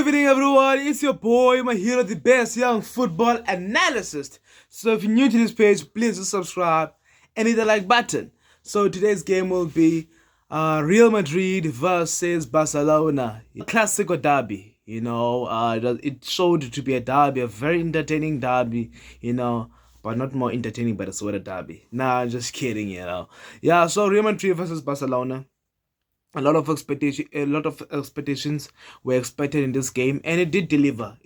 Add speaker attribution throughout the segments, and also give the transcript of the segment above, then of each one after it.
Speaker 1: evening, everyone. It's your boy, my hero, the best young football analyst. So if you're new to this page, please do subscribe and hit the like button. So today's game will be Real Madrid versus Barcelona, Classico derby. It showed to be a derby, a very entertaining derby. But not more entertaining, but a sort of derby. Nah, just kidding. Yeah. So Real Madrid versus Barcelona. A lot of expectations were expected in this game, and it did deliver.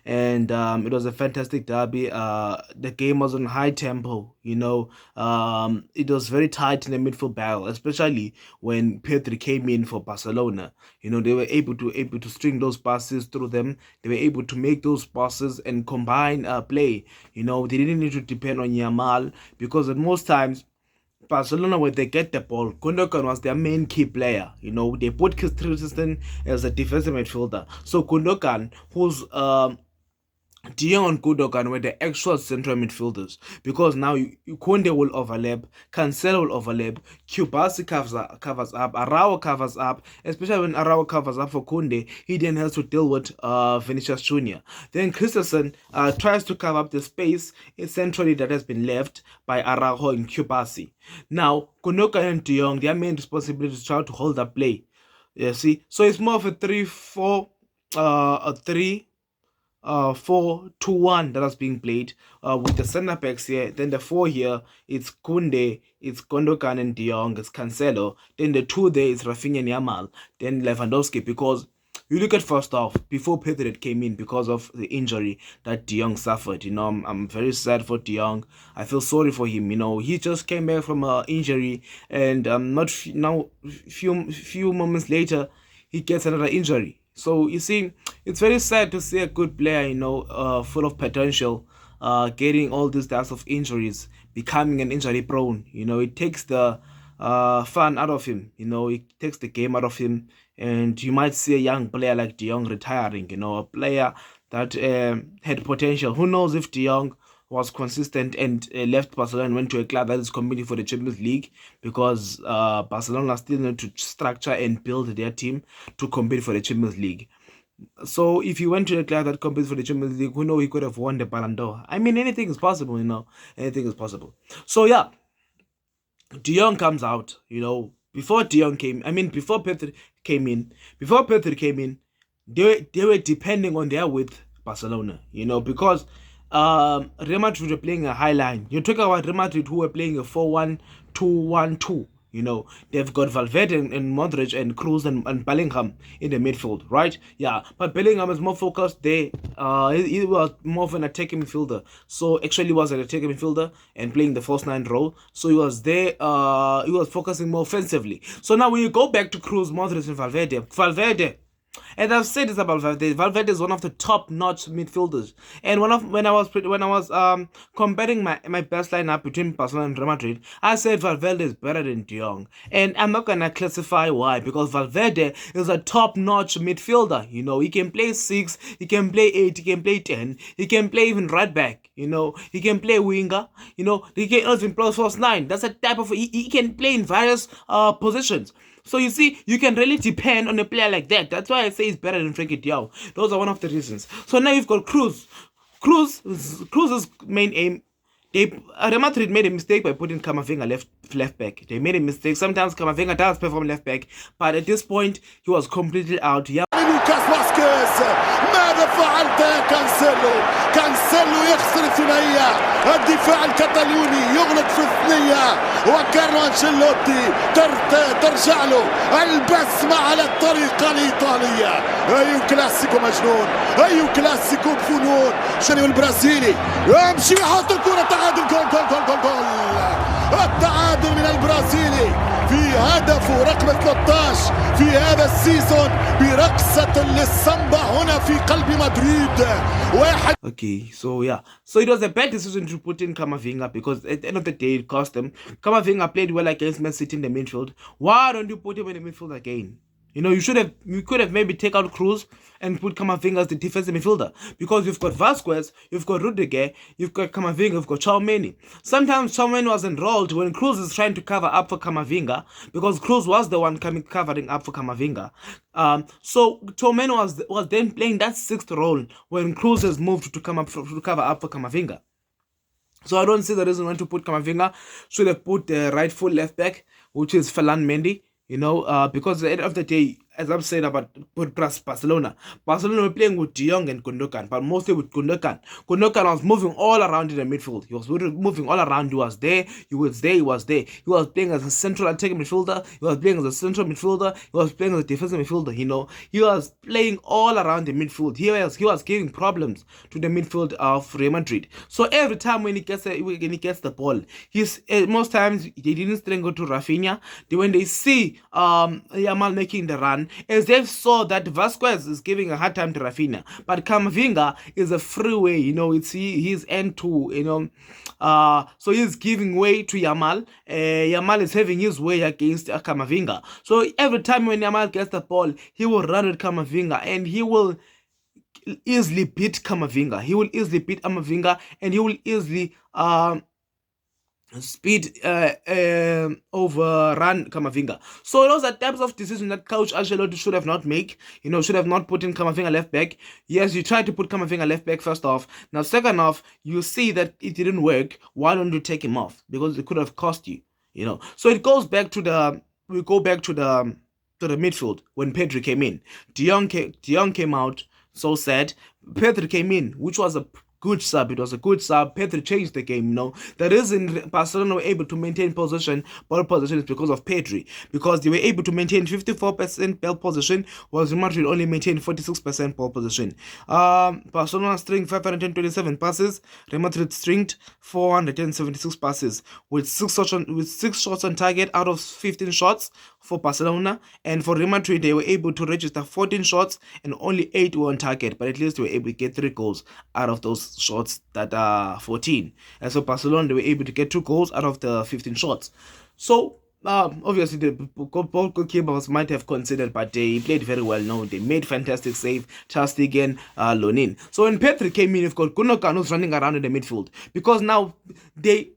Speaker 1: And it was a fantastic derby. The game was on high tempo. It was very tight in the midfield battle, especially when Pedri came in for Barcelona. They were able to string those passes through them. They were able to make those passes and combine play. They didn't need to depend on Yamal, because at most times Barcelona, when they get the ball, Gundogan was their main key player. They put Christensen as a defensive midfielder. So Gundogan, who's De Jong and Gundogan were the actual central midfielders, because now Kunde will overlap, Cancelo will overlap, Kubasi covers up, Araujo covers up. Especially when Araujo covers up for Kunde, he then has to deal with Vinicius Jr. Then Christensen tries to cover up the space centrally that has been left by Araujo and Kubasi. Now Gundogan and De Jong, their main responsibility is to try to hold up play. So it's more of a 4-2-1 that is being played with the center backs here. Then the 4 here, it's Kunde, it's Gundogan and De Jong, it's Cancelo. Then the 2 there is Rafinha and Yamal. Then Lewandowski, because you look at first off, before Pedri came in because of the injury that De Jong suffered. I'm very sad for De Jong. I feel sorry for him. He just came back from an injury, and few moments later, he gets another injury. So you see, it's very sad to see a good player, full of potential, getting all these types of injuries, becoming an injury prone. It takes the fun out of him. It takes the game out of him, and you might see a young player like De Jong retiring. A player that had potential. Who knows if De Jong was consistent and left Barcelona and went to a club that is competing for the Champions League, because Barcelona still need to structure and build their team to compete for the Champions League. So if he went to a club that competes for the Champions League, who knows, he could have won the Ballon d'Or. I mean, anything is possible, anything is possible. So yeah, De Jong comes out, before Pedri came in, they were depending on their width, Barcelona, because Real Madrid were playing a high line. You talk about Real Madrid, who were playing a 4-1-2-1-2. They've got Valverde and Modric and Kroos and Bellingham in the midfield, right? Yeah, but Bellingham is more focused there. He was more of an attacking midfielder. So actually, he was an attacking midfielder and playing the false 9 role. So he was there. He was focusing more offensively. So now when you go back to Kroos, Modric, and Valverde. And I've said this about Valverde. Valverde is one of the top-notch midfielders. And when I was comparing my best lineup between Barcelona and Real Madrid, I said Valverde is better than De Jong. And I'm not gonna classify why, because Valverde is a top-notch midfielder. He can play 6, he can play 8, he can play 10, he can play even right back. He can play winger. He can even play false 9. That's a type of he can play in various positions. So you see, you can really depend on a player like that. That's why I say he's better than Frenkie de Jong. Those are one of the reasons. So now you've got Kroos. Kroos's main aim. Real Madrid made a mistake by putting Camavinga left back. They made a mistake. Sometimes Camavinga does perform left back, but at this point he was completely out. Yeah.
Speaker 2: ماذا فعلت يا كانسيلو يخسر الثنائية. الدفاع الكتالوني يغلق في الثنية، وكارلو أنشيلوتي ترجع له البسمة على الطريقة الإيطالية. أي كلاسيكو مجنون، أي كلاسيكو بفنون. شنو البرازيلي يمشي يحط الكرة، تعادل، جول. التعادل من البرازيلي في هدفه رقم 13 في هذا السيزون برقصة للسامبا هنا في قلب مدريد.
Speaker 1: Okay, so yeah. So it was a bad decision to put in Camavinga, because at the end of the day it cost them. Camavinga played well against Man City in the midfield. Why don't you put him in the midfield again? You know, you could have maybe take out Cruz and put Camavinga as the defensive midfielder, because you've got Vasquez, you've got Rudiger, you've got Camavinga, you've got Tchouaméni. Sometimes Tchouaméni was enrolled when Cruz is trying to cover up for Camavinga, because Cruz was the one covering up for Camavinga. So Tchouaméni was then playing that sixth role when Cruz has moved to cover up for Camavinga. So I don't see the reason why to put Camavinga. Should have put the right full left back, which is Ferland Mendy. You know, because at the end of the day, as I've said about Barcelona were playing with De Jong and Gundogan, but mostly with Gundogan. Gundogan was moving all around in the midfield. He was moving all around. He was there. He was there. He was there. He was playing as a central attacking midfielder. He was playing as a central midfielder. He was playing as a defensive midfielder. You know, he was playing all around the midfield. He was giving problems to the midfield of Real Madrid. So every time when he gets the ball, he's most times they didn't strangle to Rafinha. When they see Yamal making the run, as they saw that Vasquez is giving a hard time to Rafinha, but Camavinga is a freeway, you know, it's his end to, you know, so he's giving way to Yamal. Yamal is having his way against Camavinga. So every time when Yamal gets the ball, he will run with Camavinga, and he will easily beat Camavinga. He will easily beat Camavinga, and he will easily speed overrun Camavinga. So those are types of decisions that Coach Ancelotti should have not made. You know, should have not put in Camavinga left back. Yes, you tried to put Camavinga left back first off. Now second off, you see that it didn't work. Why don't you take him off? Because it could have cost you. You know, so it goes back to the midfield when Pedri came in. De Jong came out. So sad. Pedri came in, which was a good sub. It was a good sub. Pedri changed the game, you know. The reason Barcelona were able to maintain ball position is because of Pedri. Because they were able to maintain 54% ball position, while Real Madrid only maintained 46% ball position. Barcelona stringed 527 passes. Real Madrid stringed 476 passes with six shots on target out of 15 shots for Barcelona. And for Real Madrid, they were able to register 14 shots and only 8 were on target. But at least they were able to get 3 goals out of those shots that are 14. And so Barcelona, they were able to get 2 goals out of the 15 shots. So obviously the goalkeepers might have considered, but they played very well. No, they made fantastic save. Ter Stegen, Lonin. So when Pedri came in, you've got Gundogan who's running around in the midfield, because now they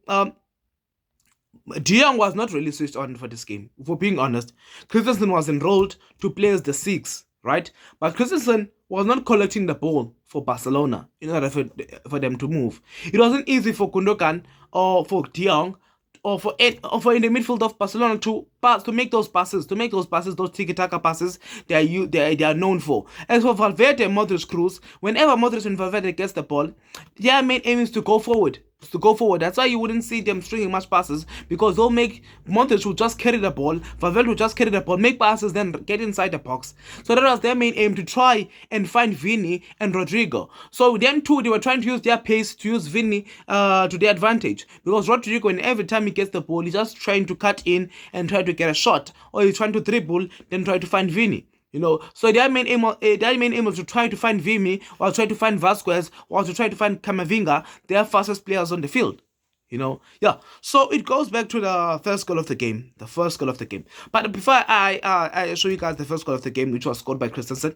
Speaker 1: De Jong was not really switched on for this game. For being honest, Christensen was enrolled to play as the 6, right? But Christensen was not collecting the ball for Barcelona in order for them to move. It wasn't easy for Gundogan or for De Jong or for in the midfield of Barcelona to make those passes, those tiki-taka passes they are known for. As for Valverde and Modric, Cruz, whenever Modric and Valverde gets the ball, their main aim is to go forward. That's why you wouldn't see them stringing much passes, because they'll make Modric will just carry the ball, Valverde will just carry the ball, make passes, then get inside the box. So that was their main aim, to try and find Vini and Rodrigo. So them two, they were trying to use their pace to use Vini to their advantage, because Rodrigo, and every time he gets the ball, he's just trying to cut in and try to get a shot, or he's trying to dribble, then try to find Vini. You know, so their main aim was to try to find Vini, or try to find Vasquez, or to try to find Camavinga, their fastest players on the field. You know, yeah. So it goes back to the first goal of the game. But before I show you guys the first goal of the game, which was scored by Christensen,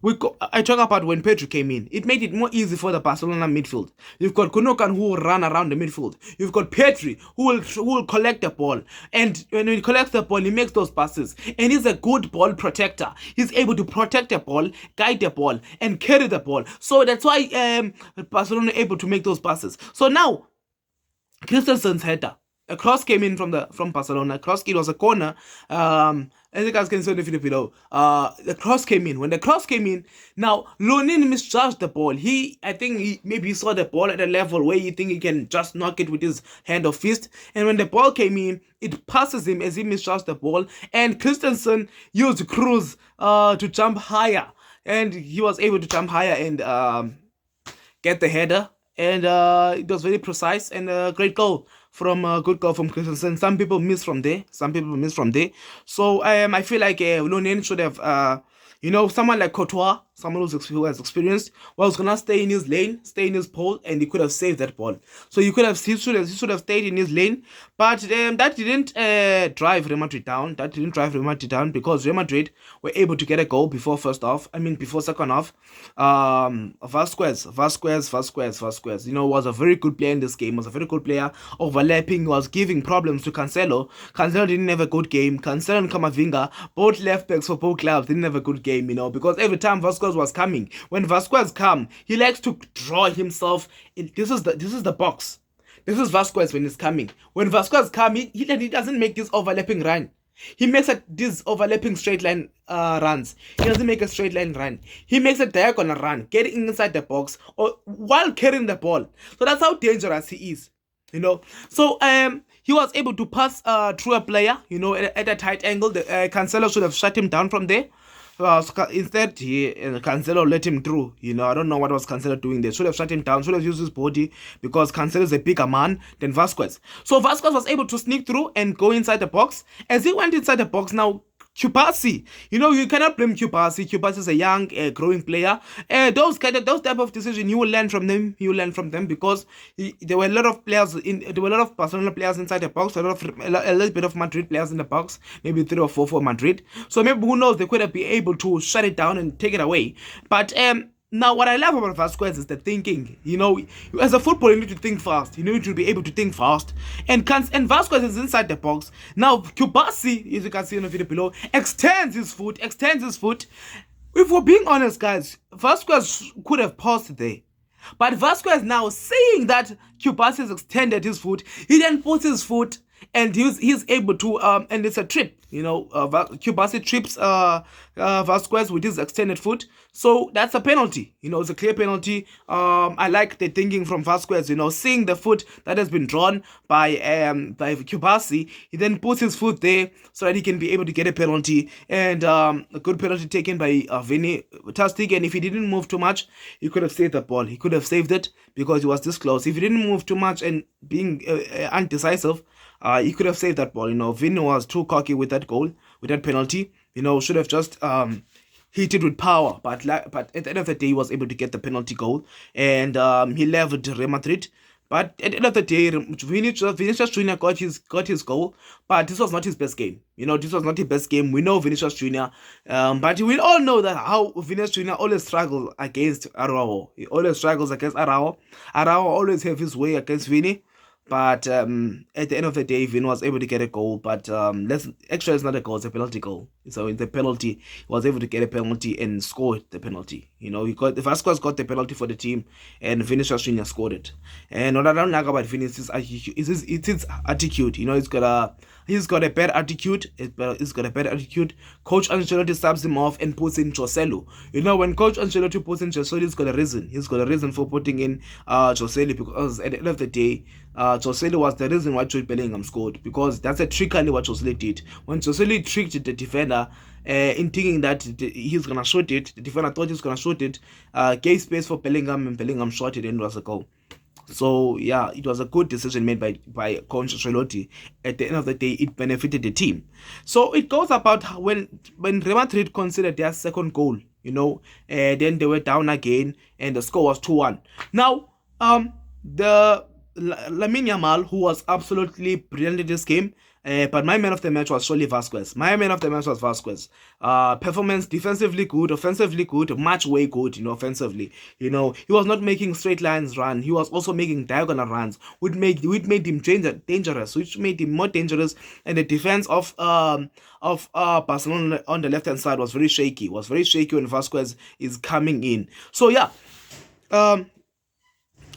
Speaker 1: I talk about when Pedri came in. It made it more easy for the Barcelona midfield. You've got Gundogan who will run around the midfield. You've got Pedri who will collect the ball. And when he collects the ball, he makes those passes. And he's a good ball protector. He's able to protect the ball, guide the ball, and carry the ball. So that's why Barcelona able to make those passes. So now, Christensen's header. A cross came in from Barcelona. It was a corner. As you guys can see in the video below, the cross came in. When the cross came in, now Lonin misjudged the ball. I think maybe he saw the ball at a level where he think he can just knock it with his hand or fist. And when the ball came in, it passes him as he misjudged the ball. And Christensen used Cruz to jump higher, and he was able to jump higher and get the header. And it was very precise and a great goal good goal from Christensen. Some people miss from there. So I feel like Lonin should have Someone like Courtois, someone who has experienced, was gonna stay in his lane, stay in his pole, and he could have saved that ball. So he should have stayed in his lane, but that didn't drive Real Madrid down. That didn't drive Real Madrid down because Real Madrid were able to get a goal before before second half. Vasquez, was a very good player in this game. Was a very good player, overlapping, was giving problems to Cancelo. Cancelo didn't have a good game. Cancelo and Camavinga, both left backs for both clubs, didn't have a good game, because every time Vasquez was coming, when Vasquez come, he likes to draw himself in. This is the box. This is Vasquez when he's coming. When Vasquez come, he doesn't make this overlapping run. He makes these overlapping straight line runs. He doesn't make a straight line run. He makes a diagonal run, getting inside the box or while carrying the ball. So that's how dangerous he is. So he was able to pass through a player, at a tight angle. The Cancelo should have shut him down from there. Instead, Cancelo let him through. I don't know what was Cancelo doing there. Should have shut him down. Should have used his body, because Cancelo is a bigger man than Vasquez. So Vasquez was able to sneak through and go inside the box. As he went inside the box, now Kubasi, you cannot blame Kubasi. Kubasi is a young, growing player. Those type of decision, you will learn from them. Because there were a lot of players there were a lot of Barcelona players inside the box. A little bit of Madrid players in the box. Maybe 3 or 4 for Madrid. So maybe, who knows, they could have been able to shut it down and take it away. But now, what I love about Vasquez is the thinking. As a footballer, you need to think fast. You need to be able to think fast. And Vasquez is inside the box. Now, Kubasi, as you can see in the video below, extends his foot. If we're being honest, guys, Vasquez could have paused there. But Vasquez now saying that Kubasi has extended his foot, he then puts his foot and he's able to and it's a trip. Kubasi trips Vasquez with his extended foot, so that's a penalty. It's a clear penalty. I like the thinking from Vasquez. Seeing the foot that has been drawn by Kubasi, he then puts his foot there so that he can be able to get a penalty, and a good penalty taken by Vinny. Fantastic. And if he didn't move too much, he could have saved the ball. He could have saved it because he was this close. If he didn't move too much and being undecisive, he could have saved that ball. Vinny was too cocky with that goal, with that penalty. Should have just hit it with power. But at the end of the day, he was able to get the penalty goal, and he leveled Real Madrid. But at the end of the day, Vinicius Jr. got his goal, but this was not his best game. This was not his best game. We know Vinicius Jr., but we all know that how Vinicius Jr. always struggles against Araujo. He always struggles against Araujo. Araujo always have his way against Vini. But at the end of the day, Vin was able to get a goal. But it's not a goal; it's a penalty goal. So in the penalty, he was able to get a penalty and scored the penalty. Vasquez got the penalty for the team, and Vinicius Jr. scored it. And what I don't like about Vinicius is his attitude. He's got a bad attitude. He's got a bad attitude. Coach Ancelotti subs him off and puts in Joselu. When Coach Ancelotti puts in Joselu, he's got a reason. He's got a reason for putting in Joselu, because at the end of the day, Joselu was the reason why Jude Bellingham scored, because that's a trickery what Joselu did. When Joselu tricked the defender in thinking that he's gonna shoot it, the defender thought he was gonna shoot it, gave space for Bellingham, and Bellingham shot it, and it was a goal. So yeah, it was a good decision made by Coach Ancelotti. At the end of the day, it benefited the team. So it goes about when Real Madrid considered their second goal, then they were down again, and the score was 2-1. Now, the Lamine Yamal, who was absolutely brilliant in this game, but my man of the match was surely Vasquez. Performance defensively good, offensively good, much way good, offensively. He was not making straight lines run. He was also making diagonal runs, which made him dangerous, which made him more dangerous. And the defense of Barcelona on the left-hand side was very shaky when Vasquez is coming in. So yeah,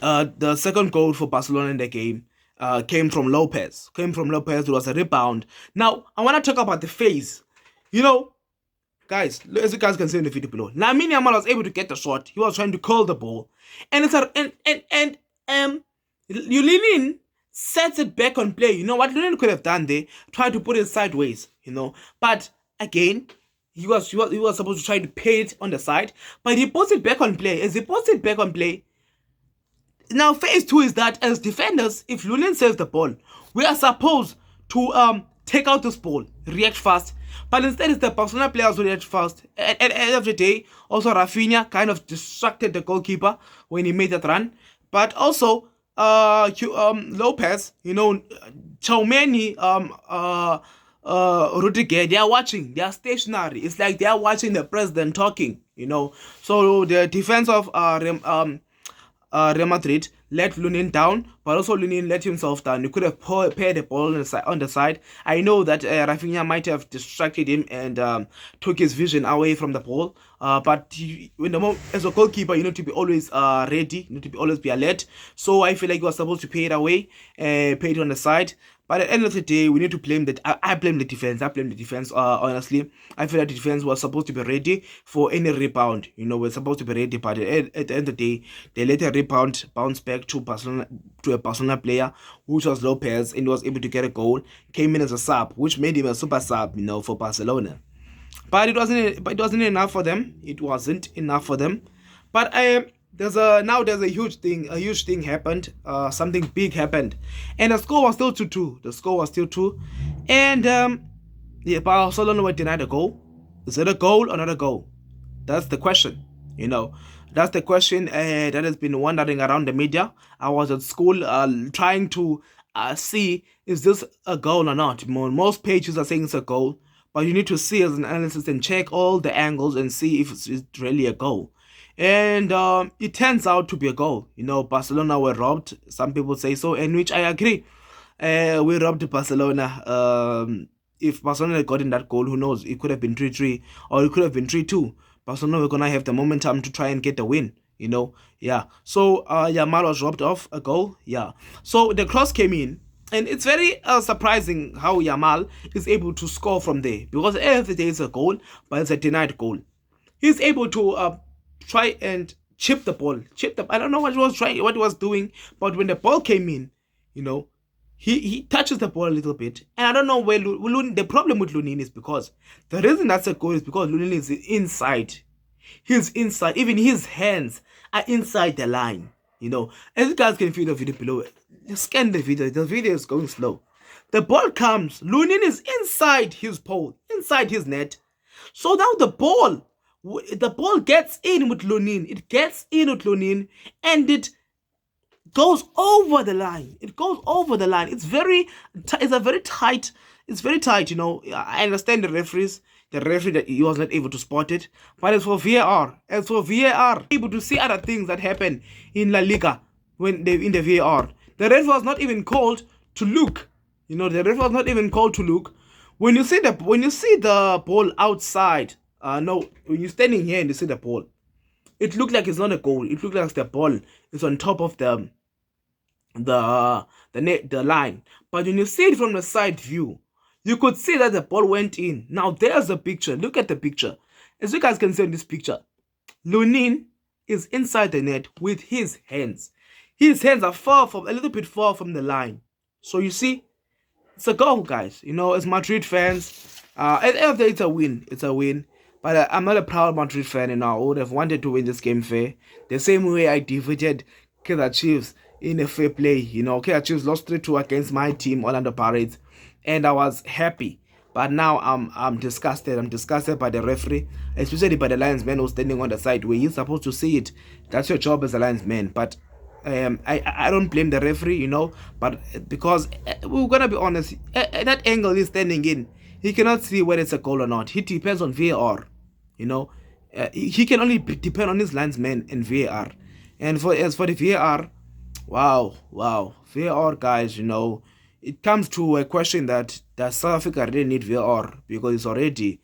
Speaker 1: the second goal for Barcelona in the game came from Lopez. It was a rebound. Now, I want to talk about the phase. Guys, as you guys can see in the video below, Lamine Yamal was able to get the shot. He was trying to curl the ball, and Lunin sets it back on play. What Lunin could have done there? Tried to put it sideways. But again, he was supposed to try to pay it on the side, but he puts it back on play. As he puts it back on play, now phase 2 is that as defenders, if Lunin saves the ball, we are supposed to take out this ball, react fast. But instead, it's the Barcelona players who did it first. At the end of the day, also Rafinha kind of distracted the goalkeeper when he made that run. But also, Lopez, Chaumeni, Rudiger, they are watching. They are stationary. It's like they are watching the president talking. So the defense of Real Madrid let Lunin down, but also Lunin let himself down. He could have paired the ball on the side. I know that Rafinha might have distracted him and took his vision away from the ball. But as a goalkeeper, you need to be always ready. You need to always be alert. So I feel like you are supposed to pay it away, pay it on the side. But at the end of the day, we need to blame that. I blame the defense. Honestly, I feel like the defense was supposed to be ready for any rebound. We're supposed to be ready, but at the end of the day, they let a rebound bounce back to a Barcelona player, which was Lopez, and he was able to get a goal. Came in as a sub, which made him a super sub, for Barcelona. But it wasn't enough for them. It wasn't enough for them. But there's a huge thing happened. Something big happened, and the score was still 2-2. The score was still 2, and Barcelona were denied a goal. Is it a goal or not a goal? That's the question. That's the question that has been wandering around the media. I was at school trying to see, is this a goal or not? Most pages are saying it's a goal, but you need to see as an analyst and check all the angles and see if it's really a goal. And it turns out to be a goal. Barcelona were robbed. Some people say so, and which I agree. We robbed Barcelona. If Barcelona had gotten that goal, who knows? It could have been 3-3 or it could have been 3-2. Barcelona were gonna have the momentum to try and get the win. Yeah. So Yamal was robbed of a goal. Yeah. So the cross came in, and it's very surprising how Yamal is able to score from there, because every day it's a goal, but it's a denied goal. He's able to try and chip the ball. I don't know what he was doing, but when the ball came in, he touches the ball a little bit, and I don't know where the problem with Lunin is, because the reason that's a goal is because Lunin is inside. He's inside. Even his hands are inside the line. As you guys can feel the video below, scan the video. The video is going slow. The ball comes. Lunin is inside his pole, inside his net. So now the ball gets in with Lunin. It gets in with Lunin, and it goes over the line. It's very tight. It's very tight. I understand the referee that he was not able to spot it, but as for VAR, able to see other things that happen in La Liga when they in the VAR. The referee was not even called to look. When you see the ball outside. No, when you're standing here and you see the ball, it looked like it's not a goal. It looked like the ball is on top of the line. But when you see it from the side view, you could see that the ball went in. Now there's a picture. Look at the picture. As you guys can see in this picture, Lunin is inside the net with his hands. His hands are a little bit far from the line. So you see, it's a goal, guys. As Madrid fans, at the end of the day, it's a win. But I'm not a proud Madrid fan, and I would have wanted to win this game fair. The same way I defeated Kaizer Chiefs in a fair play. Kaizer Chiefs lost 3-2 against my team, Orlando Pirates, and I was happy. But now I'm disgusted. I'm disgusted by the referee, especially by the linesman who's standing on the side where he's supposed to see it. That's your job as a linesman. But I don't blame the referee, but because we're gonna be honest, at that angle he's standing in, he cannot see whether it's a goal or not. He depends on VAR. He can only depend on his linesman and VAR. And as for the VAR, wow, VAR, guys, it comes to a question that does South Africa really need VAR, because it's already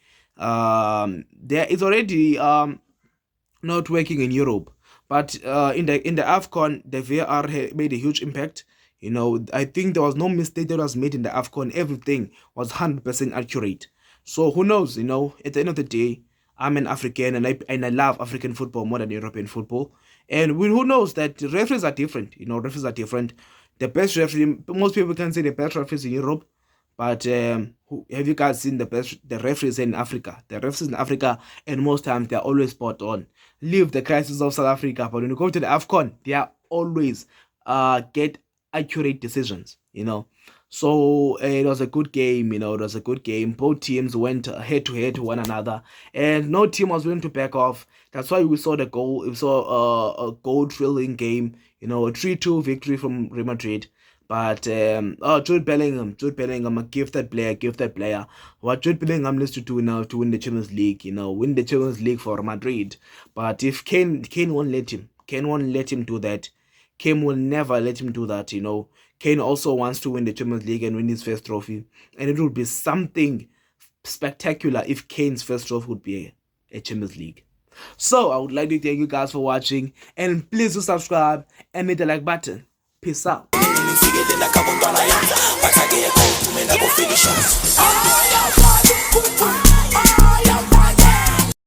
Speaker 1: not working in Europe. But in the AFCON, the VAR made a huge impact. I think there was no mistake that was made in the AFCON. Everything was 100% accurate. So who knows? At the end of the day, I'm an African, and I love African football more than European football. And who knows that referees are different. Referees are different. The best referee, most people can say the best referees in Europe, but have you guys seen the referees in Africa? The referees in Africa, and most times they're always spot on. Leave the crisis of South Africa, but when you go to the AFCON, they are always get accurate decisions. So it was a good game, it was a good game. Both teams went head to head to one another, and no team was willing to back off. That's why we saw the goal. We saw a goal-thrilling game, a 3-2 victory from Real Madrid. But Jude Bellingham, a gifted player. What Jude Bellingham needs to do now to win the Champions League, win the Champions League for Madrid. But if Kane won't let him, do that. Kane will never let him do that. Kane also wants to win the Champions League and win his first trophy, and it would be something spectacular if Kane's first trophy would be a Champions League. So I would like to thank you guys for watching, and please do subscribe and hit the like button. Peace out.